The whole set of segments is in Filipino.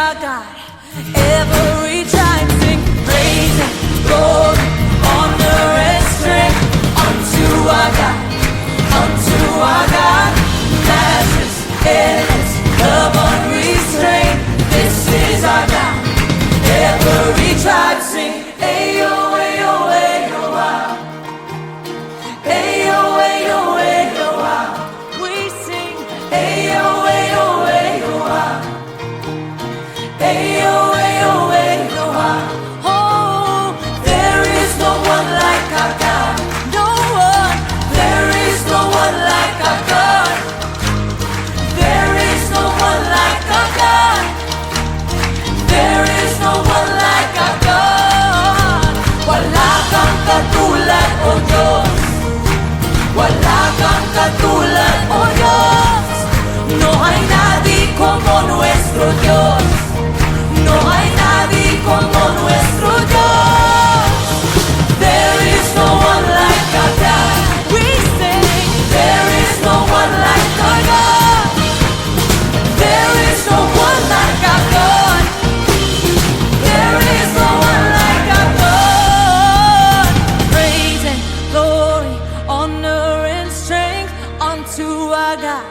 our God. Every tribe sing praise and glory, honor and strength unto our God, unto our God. Matchless, endless, love unrestrained. This is our God. Every tribe sing, ayo, ayo, ayo, wow. Ayo, ayo, ayo, wow. We sing, ayo, ayo, ayo, wow. Ayo, ayo, ayo, wow. Oh, there is no one like our God. No one. There is no one like our God. There is no one like our God. There is no one like our God. Wala kang katulad, O Diyos. Wala kang katulad, O Diyos. No hay nadie como nuestro Dios. No hay nadie como nuestro Dios. There is no one like our God. We sing, there is no one like our God. There is no one like our God. There is no one like our God. Praise and glory, honor and strength unto our God,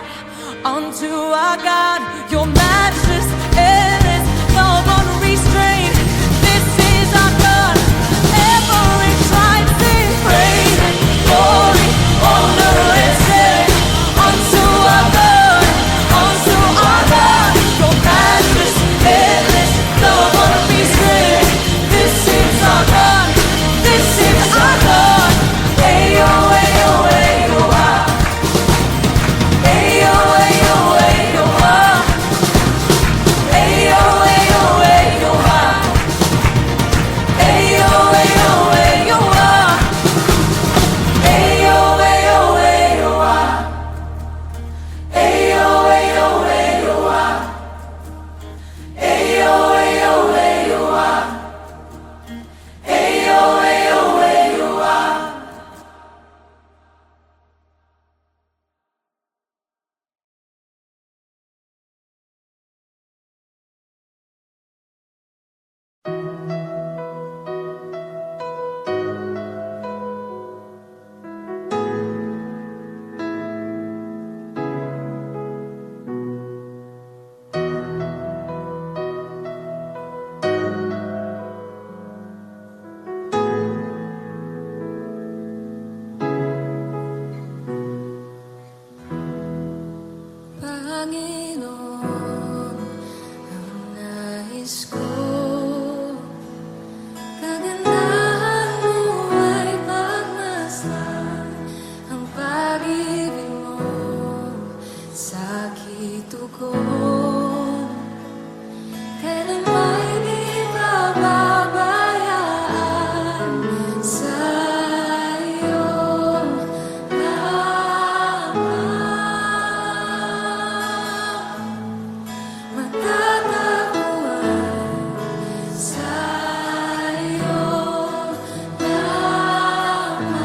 unto our God. Your matchless, endless, love unrestrained. This is our God. Every tribe sing praise and glory, honor and strength unto our God, unto our God. Your matchless, endless, love unrestrained. This is our God. This is our God. Ayo, ayo, ayo, wow. Ayo, ayo, ayo, wow. Ayo, ayo, ayo, wow. Ayo, ayo, ayo, wow. Ayo, ayo, ayo, wow. Ayo, ayo, ayo, wow. Ayo, ayo, ayo, wow. Ayo, ayo, ayo, wow. Panginoon, ang nais ko, kagandahan mo ay pagmasdan, ang pag-ibig mo sa kitugon. Kailan may di pababayaan sa iyong matatakuan sa iyong lamang.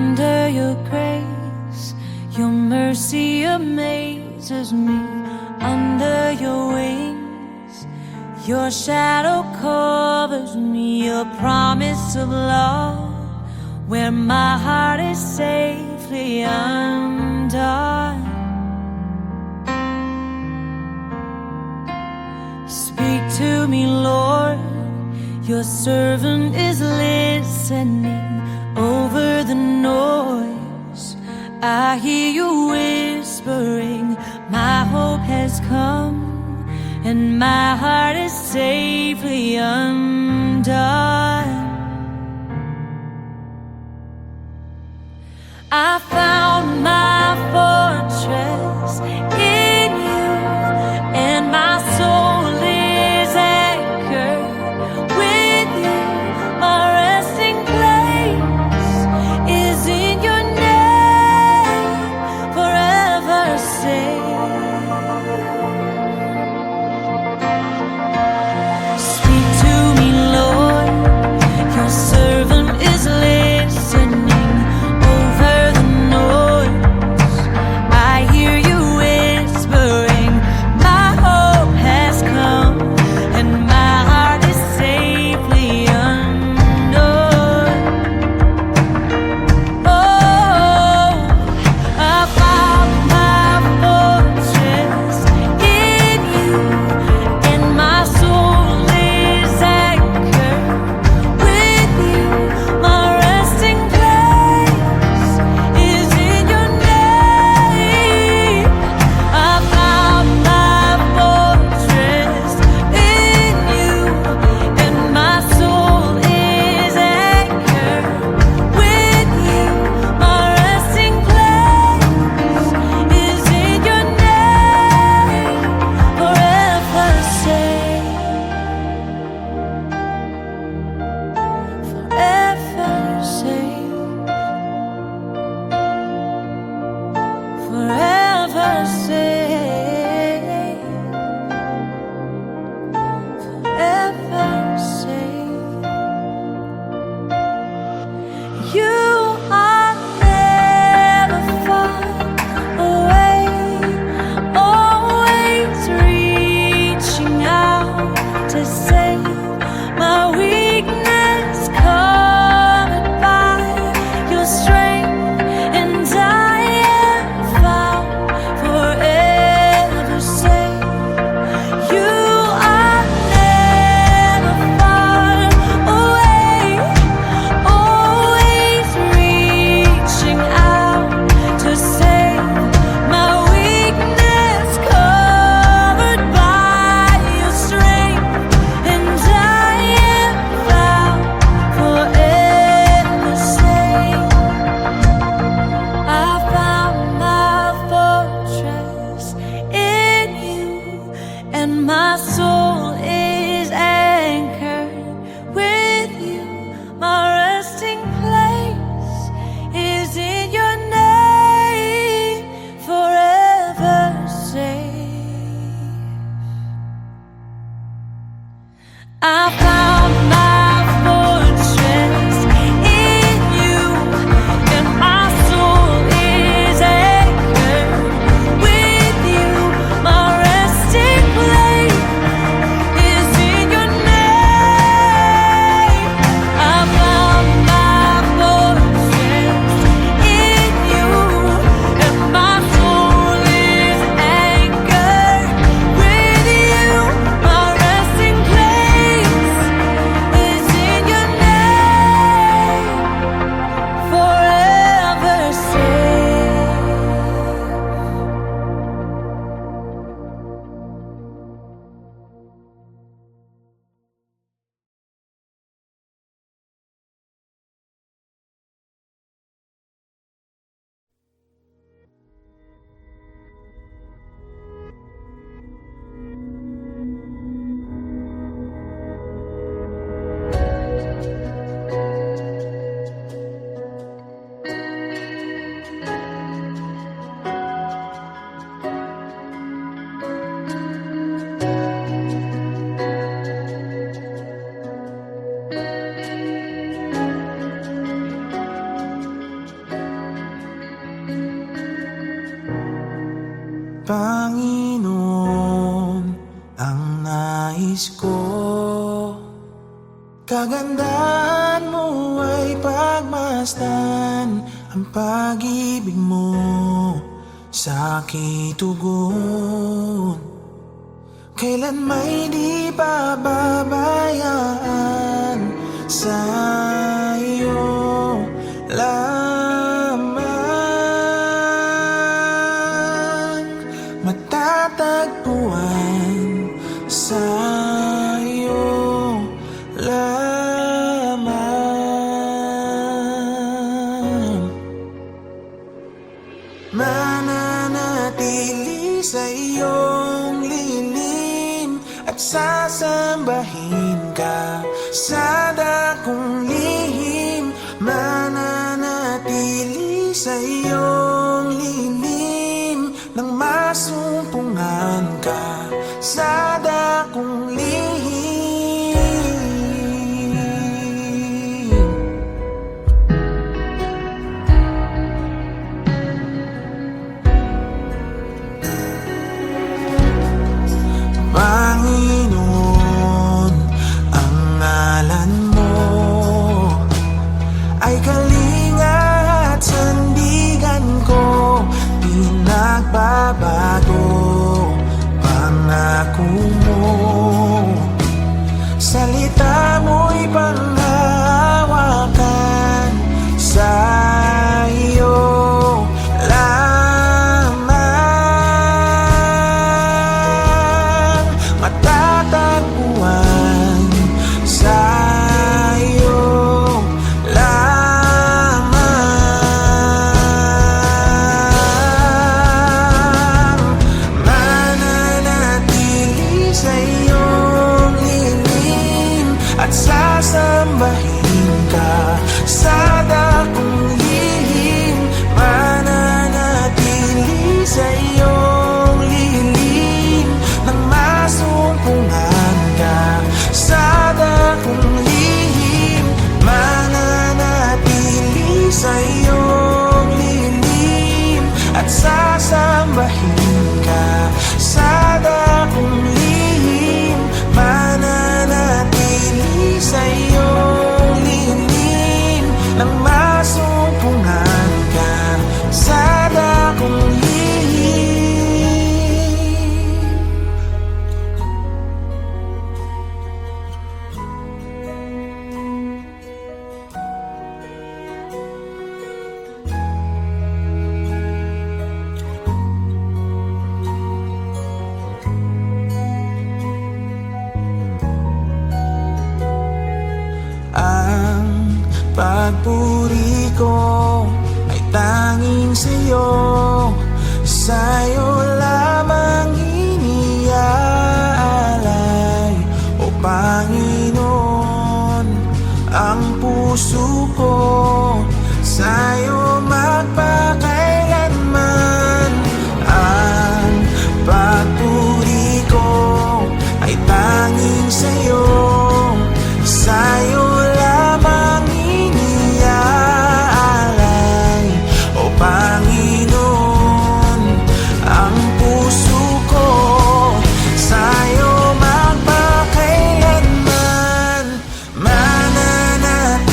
under your grace. Your mercy amazes me. Under your wings, your shadow covers me. Your promise of love, where my heart is safely undone. Speak to me, Lord, your servant is listening. Over the noise, I hear you whispering, my hope has come, and my heart is safely undone. I found my fortress in you, and my soul is anchored with you. My resting place is in your name, forever safe. Speak to me, Lord, your servant is listening. Over the noise, Panginoon, ang nais ko. Kagandahan mo ay pagmasdan, ang pag-ibig mo sa aking tugon. Kailan may di pababayaan, sa iyo lamang matatagpuan, sa iyo lamang mananatili sa iyong lilim at sasambahin ka sa dakong lihim. Mananatili sa iyong lilim nang masumpungan ka sa dakong lihim. Panginoon, ang ngalan mo ay kalinga at sandigan ko. Pinagbabago pangako mo, salita mo'y panghahawakan, sa iyo lamang matatagpuan, sa iyo lamang mananatili sa iyong lilim at sasambahin ka sa dakong lihim. Mananatili sa iyong lilim nang masumpungan ka sa dakong lihim. Mananatili sa iyong lilim at sasambahin ka sa dakong lihim. Mananatili sa iyong lilim nang masumpungan ka sa dakong lihim. Ang pagpuri ko ay tanging sa'yo, sa'yo lamang iniaalay. O Panginoon, ang puso ko sa'yo magpakailanman. Ang pagpuri ko ay tanging sa'yo, sa'yo lamang iniaalay. O Panginoon, ang puso ko sa'yo magpakailanman. Mananatili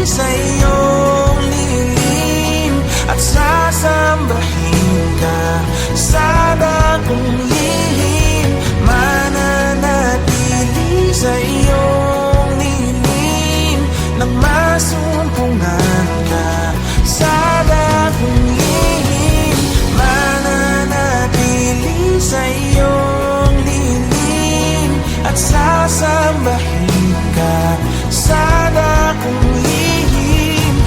sa iyong lilim at sasambahin ka sa dakong lihim. Mananatili sa iyong lilim nang masumpungan ka sa dakong lihim. Mananatili sa iyong lilim at sasambahin ka sa dakong lihim.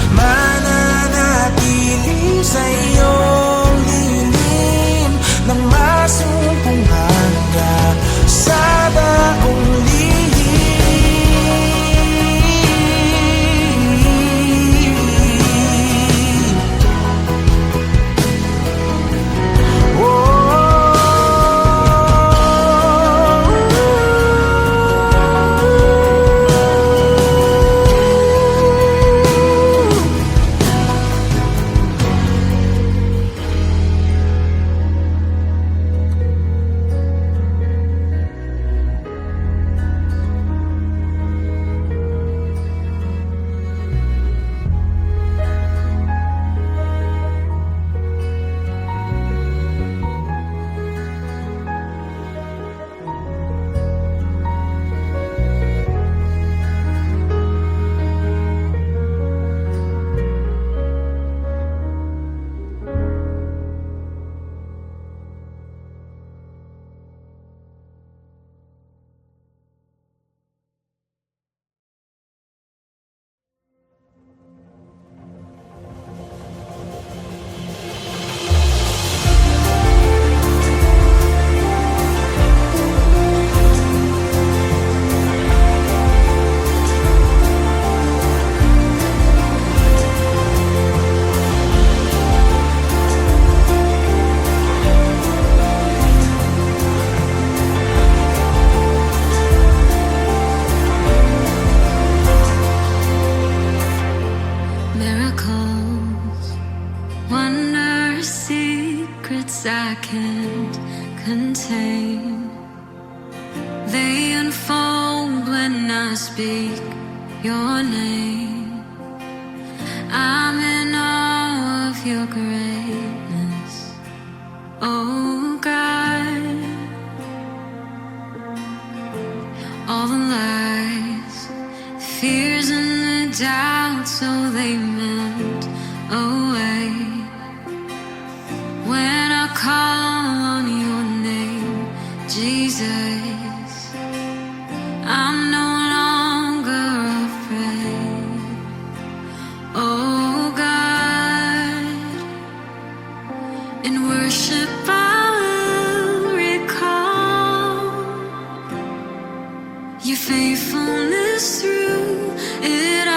miracles, wonders, secrets I can't contain. They unfold when I speak your name. I'm in awe of your greatness, oh God. All the lies, fears and the doubts, so they melt away when I call on your name, Jesus. I'm no longer afraid, oh God. In worship I will recall your faithfulness through it all.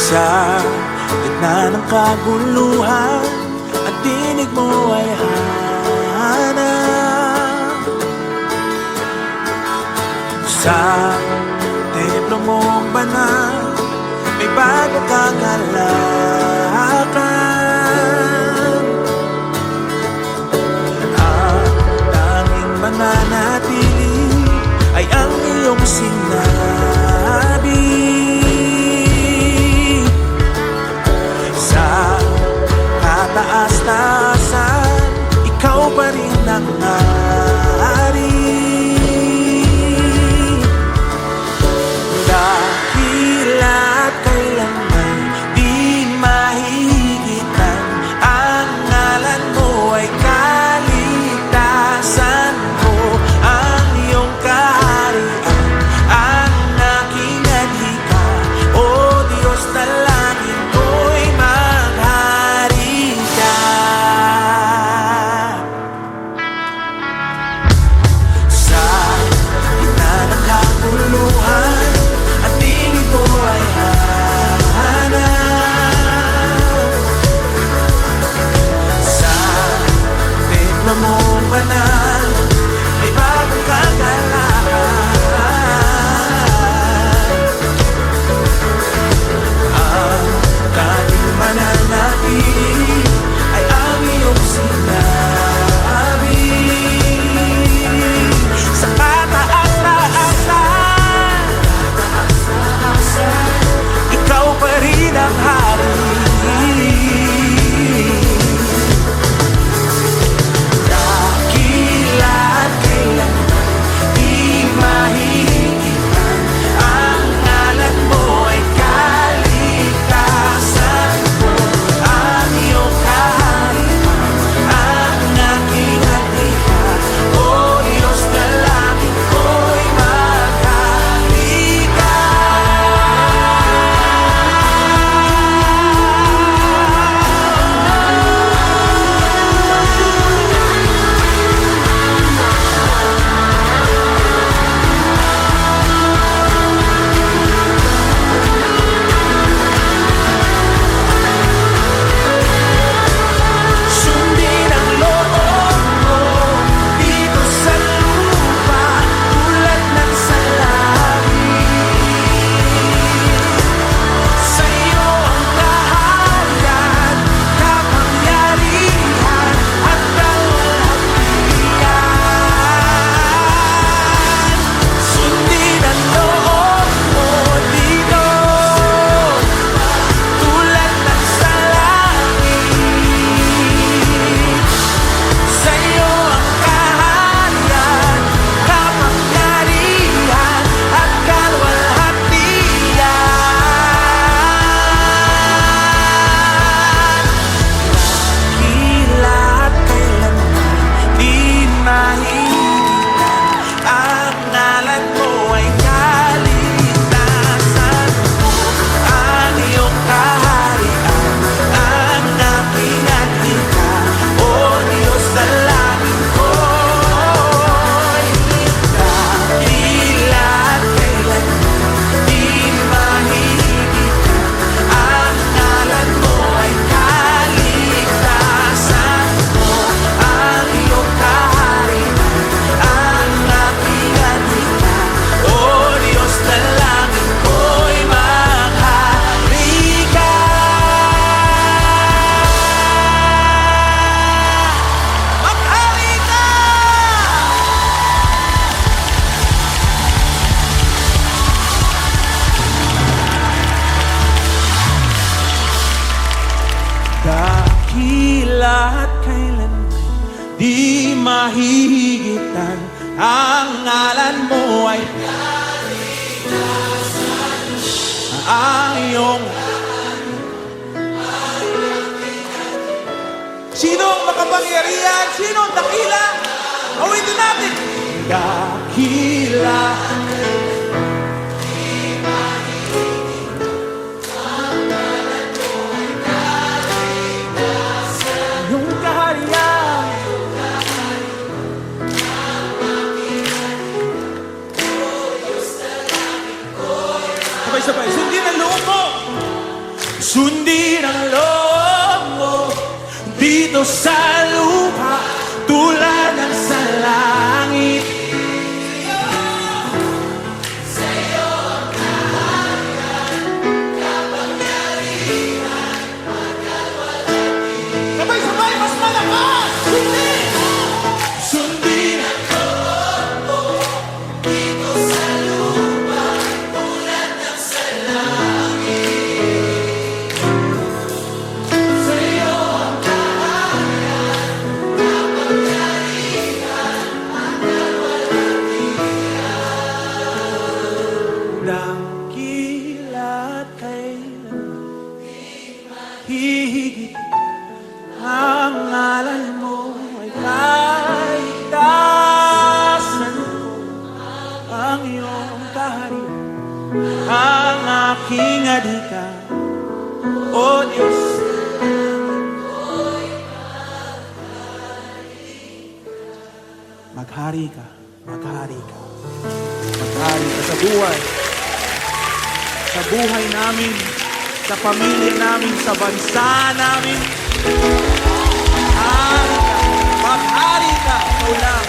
Sa gitna ng kaguluhan, ang tinig mo ay hanap. Sa templo mong banal, may bago kang halakan. Ang tanging mananatili ay ang iyong sinabi. Sa kataas-taasan, ikaw pa rin ang hari. Dakila't kailanman di mahihigitan, ang ngalan mo ay kaligtasan ko. Ang iyong kaharian ang aking adhika, O Diyos na langit ko'y maghari ka. Sa gitna ng kaguluhan, ang tingin ko ay hanap. Sa templo mong banal, may bagong kagalakan. Ang tanging mananatili ay ang iyong sinabi. Sa kataas-taasan, ikaw pa rin ang hari. Dakila't kailanman di mahihigitan, ang ngalan mo ay kaligtasan ko. Ang iyong kaharian ang aking adhika, O Diyos na langit ko'y maghari ka. Sundin ang loob mo dito sa lupa, tulad ng sa langit. Sa'yo ang kaharian, kapangyarihan at kalwalhatian. Sundin ang loob mo dito, tulad ng sa langit. Sa'yo ang kaharian, kapangyarihan at kalwalhatian. Dakila't kailanman di mahihigitan, ang ngalan mo ay kaligtasan ko. Ang iyong kaharian ang aking adhika, O Diyos na langit ko'y dakila't kailanman di mahihigitan, ang ngalan mo ay kaligtasan ko. Ang iyong kaharian ang aking adhika, O Diyos na langit ko'y maghari ka. Maghari ka! Dakila't kailanman di mahihigitan, ang ngalan mo ay ang iyong. Sino ang makapangyarihan? Sino ang dakila? Awitin natin. Dakila. Yung kaharian. Sabay-sabay. Sundin ang loob mo. Sundin ang loob mo dito sa lupa tulad ng sa langit. Sabay-sabay, mas malakas! Sundin! Sundin ang loob mo dito sa lupa tulad ng sa langit. Sa'yo ang kaharian, kapangyarihan, hanggang walang hanggan. Dakila't kailanman hihigit ang ngalan mo ay kaligtasan ko, ang iyong kaharian, ang aking adhika, O Diyos. Maghari ka, maghari ka, maghari ka sa buhay namin, sa pamilya namin, sa bansa namin. Maghari ka, ikaw lang.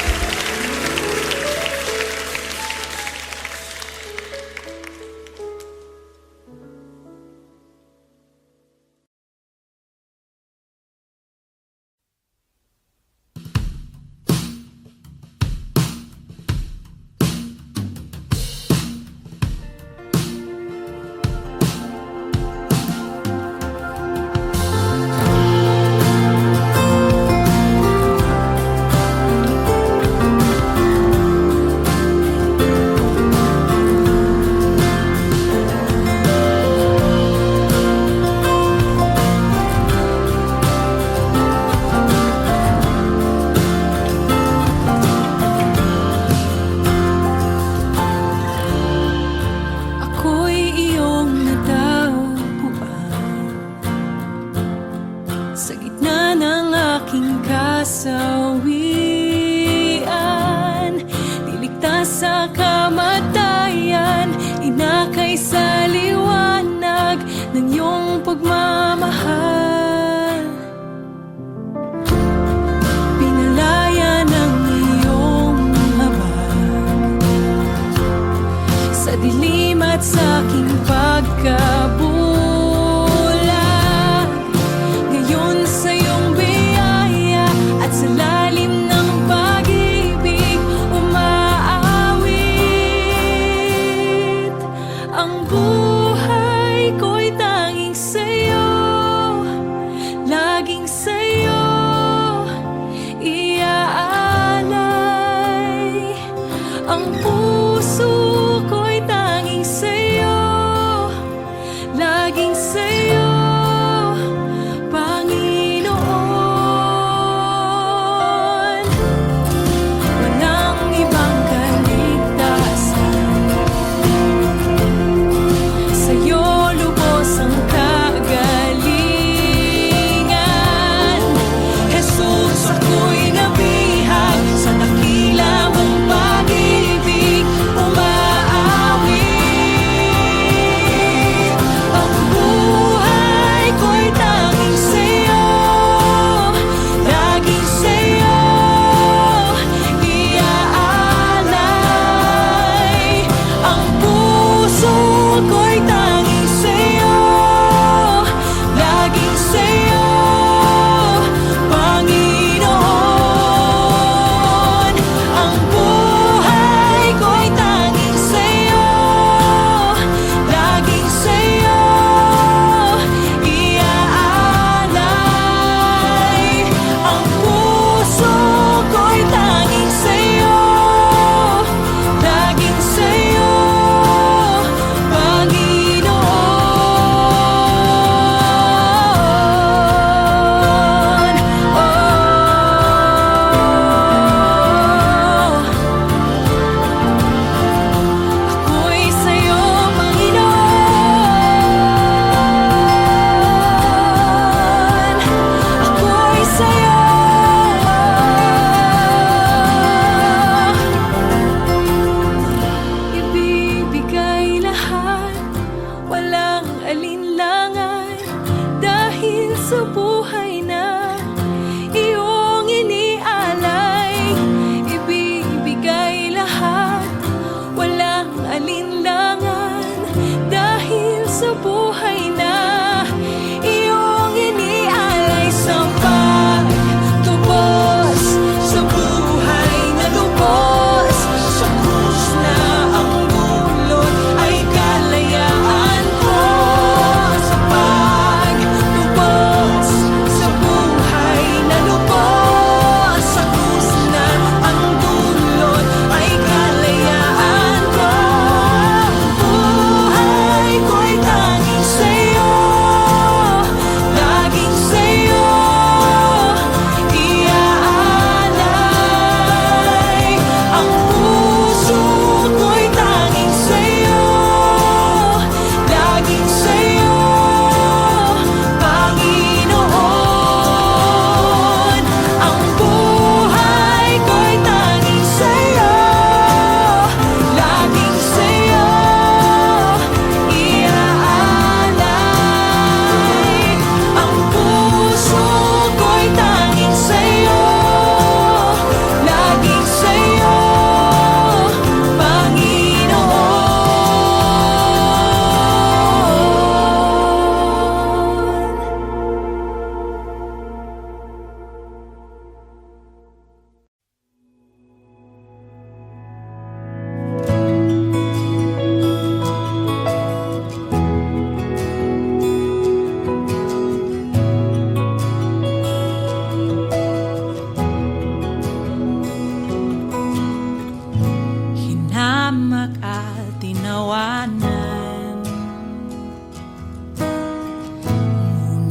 Ako'y iyong natagpuan sa gitna ng aking kasawian. Niligtas sa kamatayan, inakay sa liwanag ng iyong pagmamahal. Pinalaya ng iyong habag sa dilim at sa aking pagkabulag. Ngayon sa iyong biyaya at sa lalim ng pag-ibig umaawit. Ang buhay ko'y tanging sa'yo, laging sa'yo iaalay. Ang puso ko'y tanging sa'yo, laging sa'yo, Panginoon. Walang ibang kaligtasan, sa'yo lubos ang kagalingan. Jesus, ako'y nabihag sa dakila mong pag-ibig umaawit. Ang buhay ko'y tanging sa'yo, laging sa'yo iaalay. Ang puso ko'y tanging sa'yo, laging sa'yo, Panginoon. Ang buhay ko'y tanging sa'yo, laging sa'yo iaalay. Ang puso ko'y tanging sa'yo, laging sa'yo, Panginoon. Ako'y sa'yo, Panginoon. Ako'y sa'yo. Ibibigay lahat, walang alinlangan,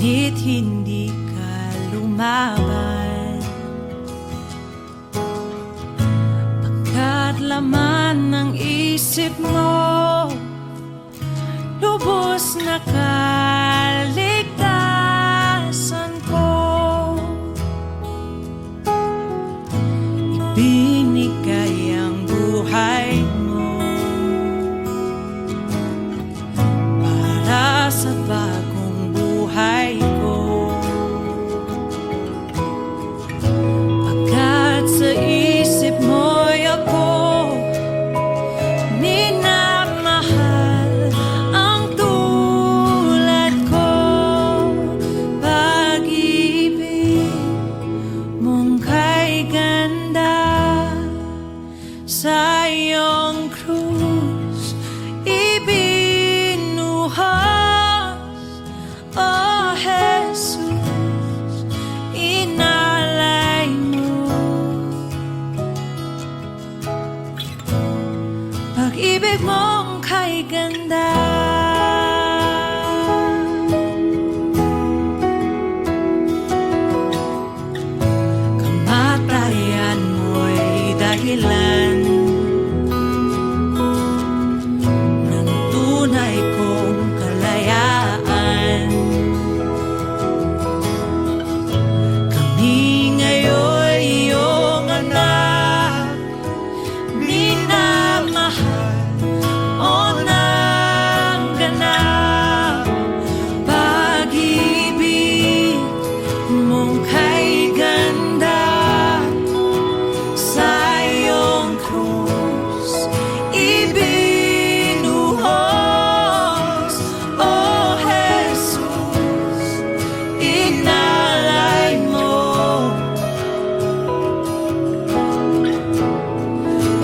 ngunit hindi ka lumaban. Pagkat laman ng isip mo lubos na kaligtasan ko, ibinigay ang buhay mo para sa bagong buhay ko. Pagkat sa isip mo'y ako minamahal ang tulad ko. Pag-ibig mong kay ganda sa iyong krus ibinuhos, oh Jesus, inalay mo. Pag-ibig mong kay ganda, kamatayan mo'y dahilan ng tunay kong kalayaan. Kami ngayon iyong anak, minamahal o ng ganap. Pag-ibig mong kay ganda sa iyong krus ibinuhos, oh Jesus, inalay mo.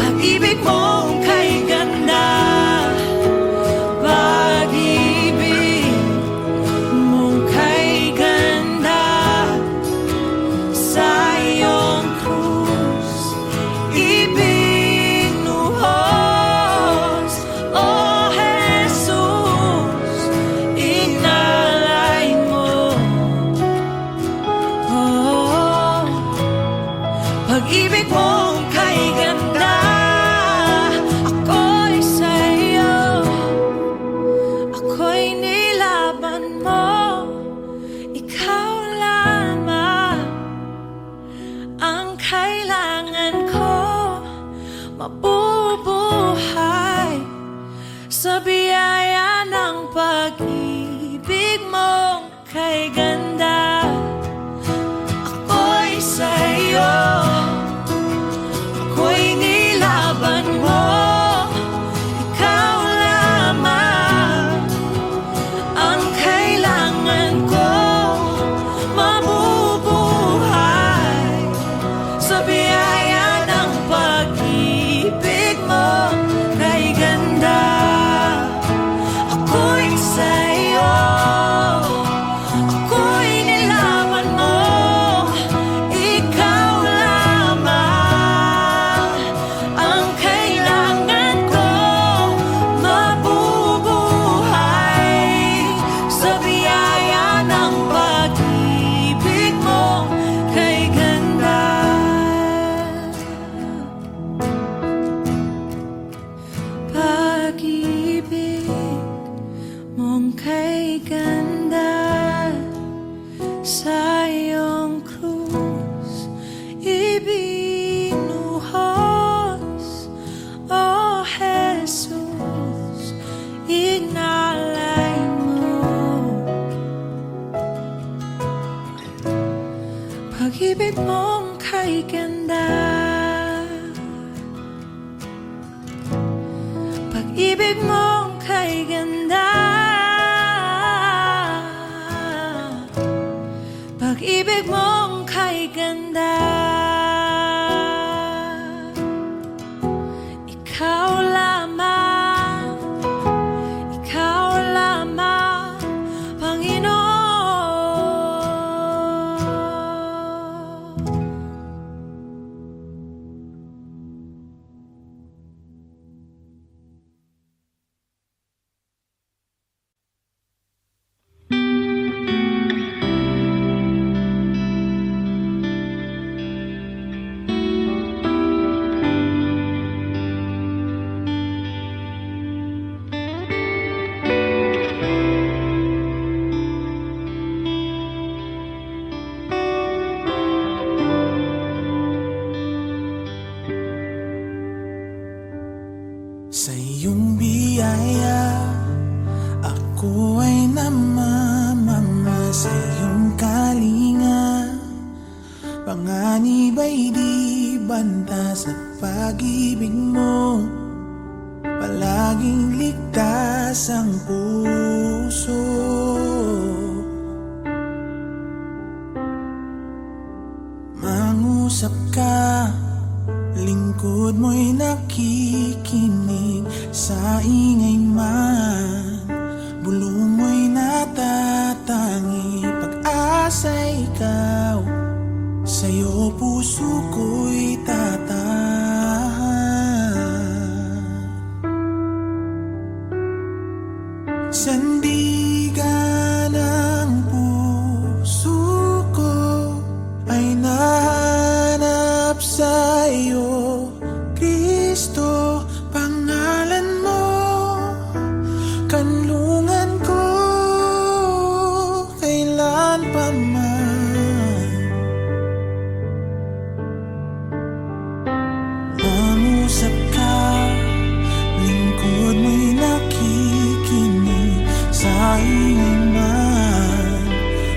Pag-ibig mong kay ganda, pag-ibig mong kay ganda sa iyong krus ibinuhos, oh Jesus, inalay mo. Oh, pag-ibig mong kay ganda, ako'y sa'yo, ako'y nilaban mo. Ikaw lamang ang kailangan ko, mabubuhay sa biyaya ng pag-ibig mong kay ganda. Ako'y sa'yo, ako'y nilaban mo. Ikaw lamang ang kailangan ko, mabubuhay sa biyaya ng pag-ibig mo kay ganda. Ako'y sa'yo, ako'y nilaban mo. Ikaw lamang ang kailangan ko, mabubuhay sa biyaya ng pag-ibig mo kay ganda. Pag-ibig mong kay ganda sa iyong krus ibinuhos, oh Jesus, inalay mo. Pag-ibig mong kay ganda, pag-ibig mong kay ganda, pag-ibig mong kay ganda. Ikaw lamang, pag-ibig mo, palaging ligtas ang puso. Mangusap ka, lingkod mo'y nakikinig. Sa ingay man, bulong mo'y natatangi. Pag-asa'y ikaw, sa'yo puso ko'y tatahan. Sandigan ng puso ko ay nahanap sa'yo, Kristo, pangalan mo, kanlungan ko kailan pa man. Mangusap ka, lingkod mo'y nakikinig. Sa ingay man,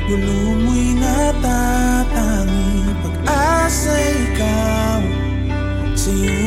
gulo mo'y natatangi. Pag-asa ikaw, sa'yo